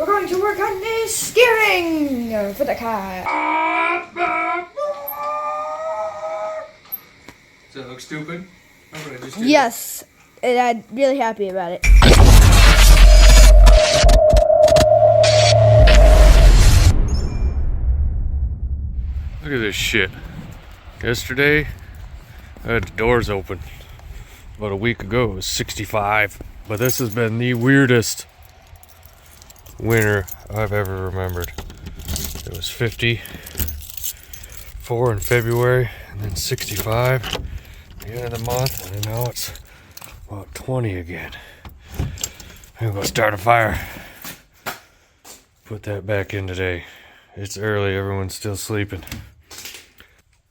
we're going to work on the steering for the car. Does that look stupid? What I just did? Yes, and I'm really happy about it. Look at this shit. Yesterday, I had the doors open. About a week ago, it was 65. But this has been the weirdest winter I've ever remembered. It was 54 in February, and then 65 at the end of the month, and then now it's about 20 again. I'm gonna start a fire. Put that back in today. It's early, everyone's still sleeping.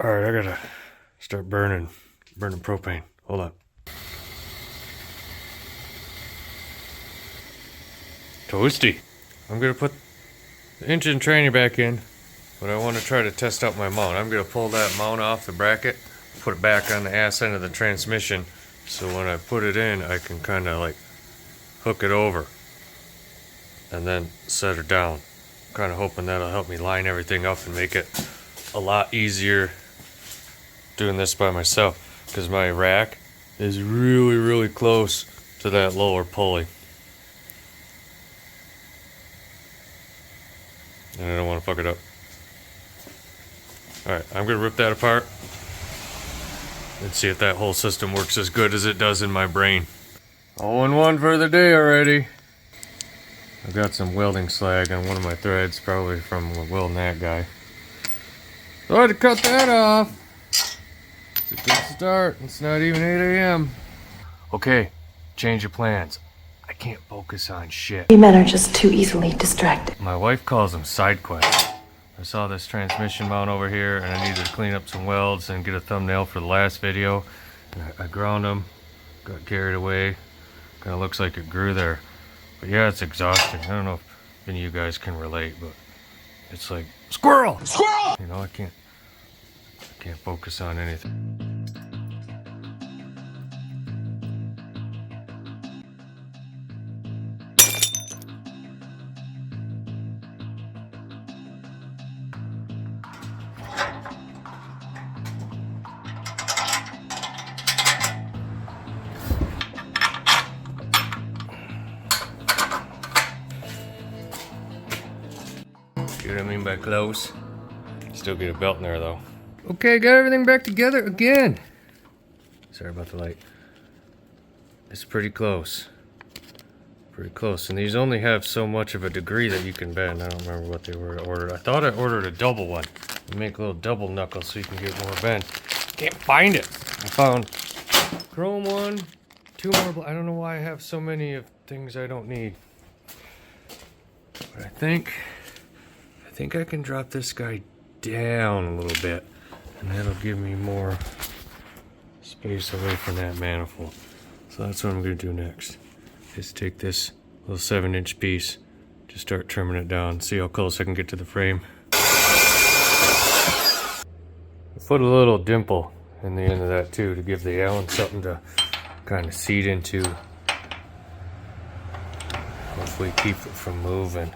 Alright, I gotta start burning propane. Hold on. Toasty. I'm gonna put the engine training back in, but I want to try to test out my mount. I'm gonna pull that mount off the bracket, put it back on the ass end of the transmission, so when I put it in, I can kind of like hook it over and then set her down. Kind of hoping that'll help me line everything up and make it a lot easier doing this by myself, because my rack is really close to that lower pulley. And I don't want to fuck it up. Alright, I'm going to rip that apart and see if that whole system works as good as it does in my brain. All in one for the day already. I've got some welding slag on one of my threads, probably from welding that guy. So I had to cut that off. It's a good start. It's not even 8 a.m. Okay, change of plans. I can't focus on shit. You men are just too easily distracted. My wife calls them side quests. I saw this transmission mount over here and I needed to clean up some welds and get a thumbnail for the last video. And I ground them, got carried away. Kind of looks like it grew there. But yeah, it's exhausting. I don't know if any of you guys can relate, but it's like, squirrel! Squirrel! You know, I can't focus on anything. See what I mean by close? Still get a belt in there though. Okay, got everything back together again. Sorry about the light. It's pretty close. Pretty close. And these only have so much of a degree that you can bend. I don't remember what they were ordered. I thought I ordered a double one. You make a little double knuckle so you can get more bend. Can't find it. I found chrome one, 2 more. I don't know why I have so many of things I don't need. But I think I can drop this guy down a little bit, and that'll give me more space away from that manifold. So that's what I'm going to do next, is take this little 7-inch piece, just start trimming it down, see how close I can get to the frame. I put a little dimple in the end of that too, to give the Allen something to kind of seat into. Hopefully keep it from moving.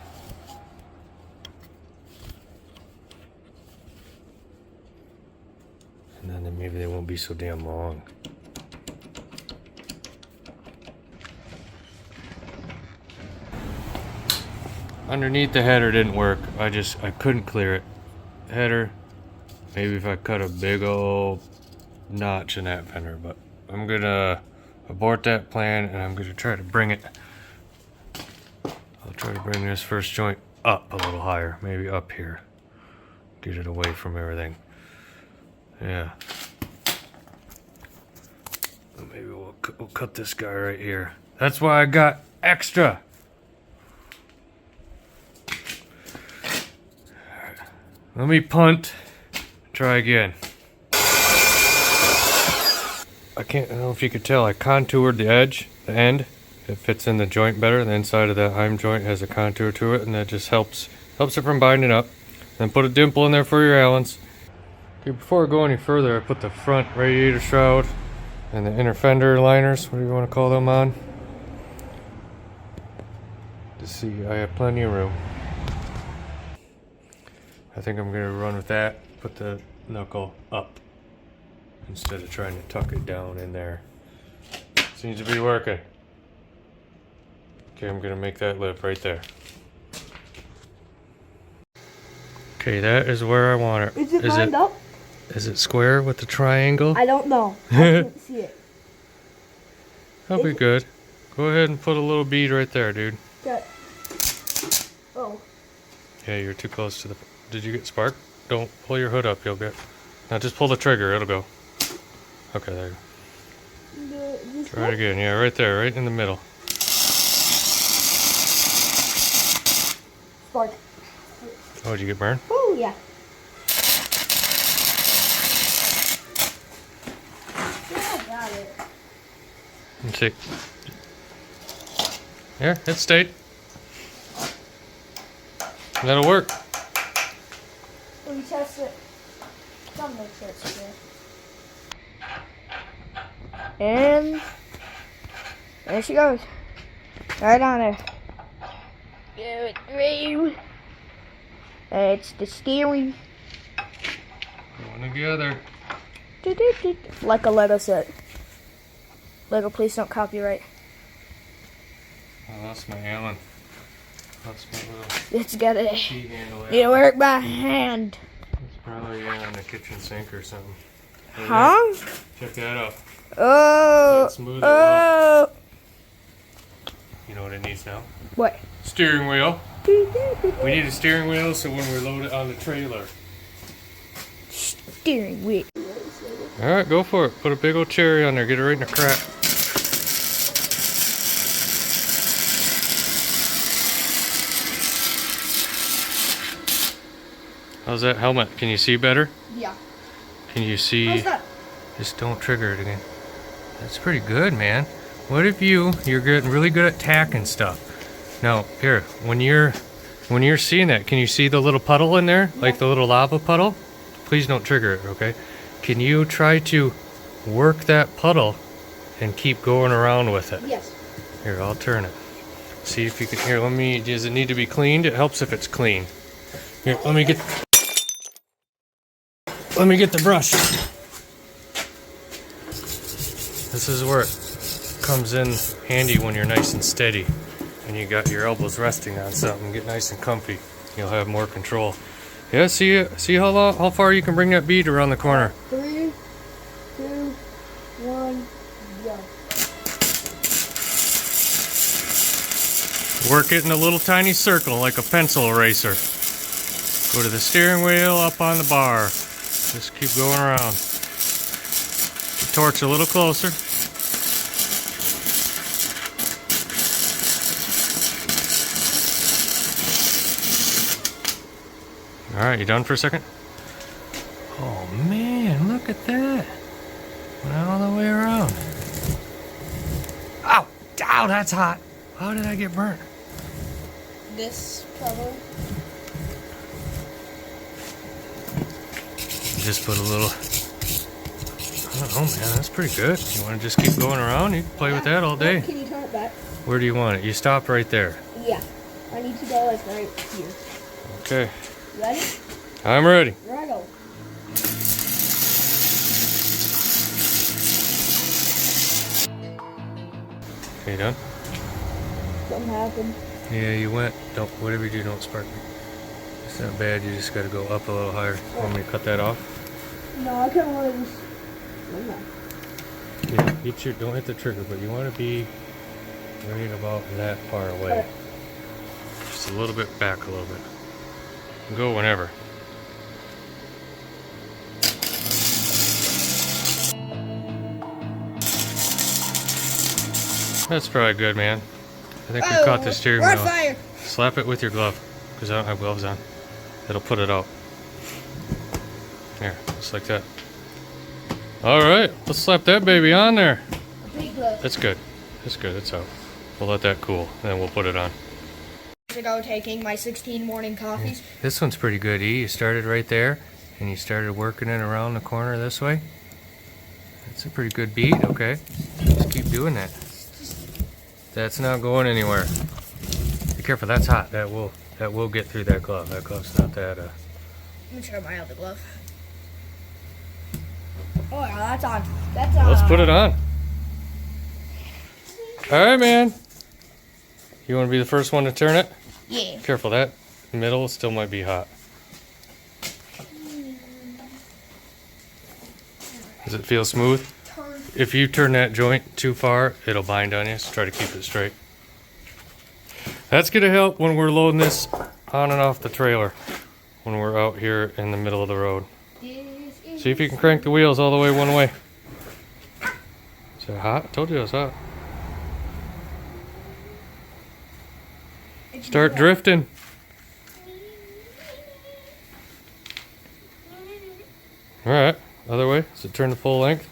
And then maybe they won't be so damn long. Underneath the header didn't work. I couldn't clear it. Header, maybe if I cut a big old notch in that fender, but I'm gonna abort that plan and I'm gonna try to bring it. I'll try to bring this first joint up a little higher, maybe up here. Get it away from everything. Yeah. Maybe we'll cut this guy right here. That's why I got extra. Alright. Let me punt. Try again. I don't know if you could tell, I contoured the edge, the end. It fits in the joint better. The inside of that heim joint has a contour to it, and that just helps it from binding up. Then put a dimple in there for your Allens. Okay, before I go any further, I put the front radiator shroud and the inner fender liners, whatever you want to call them, on. See, I have plenty of room. I think I'm gonna run with that. Put the knuckle up instead of trying to tuck it down in there. Seems to be working. Okay, I'm gonna make that lip right there. Okay, that is where I want it. Is it lined up? Is it square with the triangle? I don't know. I can't see it. That'll be good. Go ahead and put a little bead right there, dude. Okay. Oh. Yeah, you're too close to the... Did you get spark? Don't pull your hood up, you'll get... Now just pull the trigger, it'll go. Okay, there you go. Try it again. Yeah, right there, right in the middle. Spark. Oh, did you get burned? Oh, yeah. Yeah, I got it. Let's see. Here, it stayed. That'll work. Let me test it. Don't make sure it's good. And there she goes. Right on there. Good dream. It's the steering. Going together. Like a Lego set. Lego, please don't copyright. Oh, that's my Allen. That's my little It's got a key handle. you work by hand. It's probably on the kitchen sink or something. Oh, Huh? yeah. Check that out. Oh. Smooth it Oh. You know what it needs now? What? Steering wheel. We need a steering wheel so when we load it on the trailer. Steering wheel. Alright, go for it. Put a big old cherry on there. Get it right in the crack. How's that helmet? Can you see better? Yeah. Can you see? How's that? Just don't trigger it again. That's pretty good, man. What if you're getting really good at tacking stuff? Now, here, when you're seeing that, can you see the little puddle in there? Like the little lava puddle? Please don't trigger it, okay? Can you try to work that puddle and keep going around with it? Yes. Here, I'll turn it. See if you can, here, does it need to be cleaned? It helps if it's clean. Here, let me get the brush. This is where it comes in handy when you're nice and steady and you got your elbows resting on something. Get nice and comfy. You'll have more control. Yeah, see how far you can bring that bead around the corner. 3, 2, 1, go. Work it in a little tiny circle like a pencil eraser. Go to the steering wheel, up on the bar. Just keep going around. The torch a little closer. Alright, you done for a second? Oh man, look at that. Went all the way around. Ow! Ow, that's hot. How did I get burnt? This probably. Just put a little, I don't know, man, that's pretty good. You want to just keep going around? You can play with that all day. Can you turn it back? Where do you want it? You stopped right there. Yeah. I need to go like right here. Okay. Ready? I'm ready. Right go. Okay, you done? Something happened. Yeah, you went. Don't, whatever you do, don't spark me. It's not bad, you just gotta go up a little higher. Want me to cut that off? No, I kind of want to just. Yeah, don't hit the trigger, but you want to be right about that far away. Okay. Just a little bit back a little bit. Go whenever. That's probably good, man. I think we caught the steering we're on wheel. fire. Slap it with your glove, because I don't have gloves on. It'll put it out. Here, just like that. Alright, let's slap that baby on there. A big glove. That's good. That's good, it's out. We'll let that cool, and then we'll put it on. Ago taking my 16 morning coffees. This one's pretty good, E. You started right there, and you started working it around the corner this way. That's a pretty good beat, okay. Just keep doing that. That's not going anywhere. careful, that's hot. That will get through that glove. That glove's not that Let me try my other glove. Oh yeah, that's on. That's on. Let's put it on. Alright, man. You want to be the first one to turn it? Yeah. Careful, that middle still might be hot. Does it feel smooth? If you turn that joint too far, it'll bind on you, so try to keep it straight. That's going to help when we're loading this on and off the trailer, when we're out here in the middle of the road. See if you can crank the wheels all the way one way. Is it hot? I told you it was hot. Start drifting. Alright, other way. Does it turn to full length?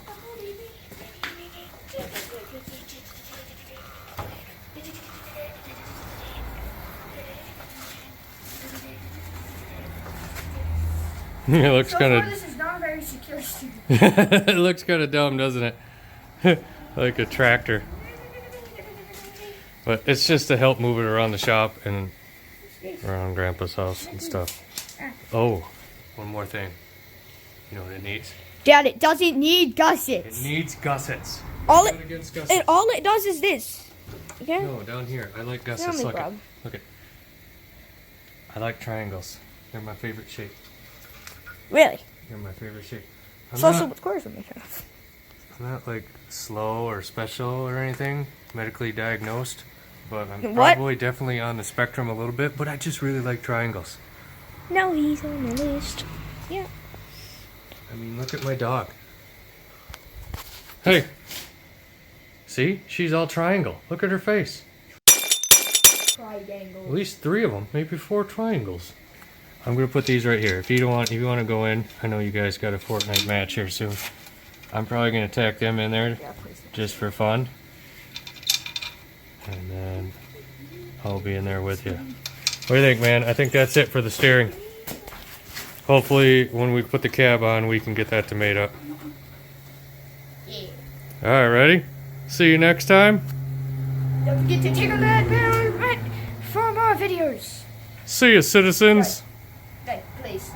It looks So kind far, of. this is not very secure, Steve. It looks kind of dumb, doesn't it? Like a tractor. But it's just to help move it around the shop and around Grandpa's house and stuff. Oh, one more thing. You know what it needs? Dad, it doesn't need gussets. It needs gussets. All Not it, against gussets. all it does is this. Okay? No, down here. I like gussets. Tell me, Look Bob. it. I like triangles. They're my favorite shape. Really? They're my favorite shape. It's also what squares would make it. I'm not like slow or special or anything, medically diagnosed, but I'm What? probably definitely on the spectrum a little bit, but I just really like triangles. No, he's on the list. Yeah. I mean, look at my dog. Hey. See? She's all triangle. Look at her face. Triangle. At least 3 of them, maybe 4 triangles. I'm gonna put these right here. If you want to go in, I know you guys got a Fortnite match here soon. I'm probably gonna tack them in there just for fun, and then I'll be in there with you. What do you think, man? I think that's it for the steering. Hopefully, when we put the cab on, we can get that to mate up. Yeah. All right, ready? See you next time. Don't forget to check out that bell for more videos. See you, citizens. Hey, please.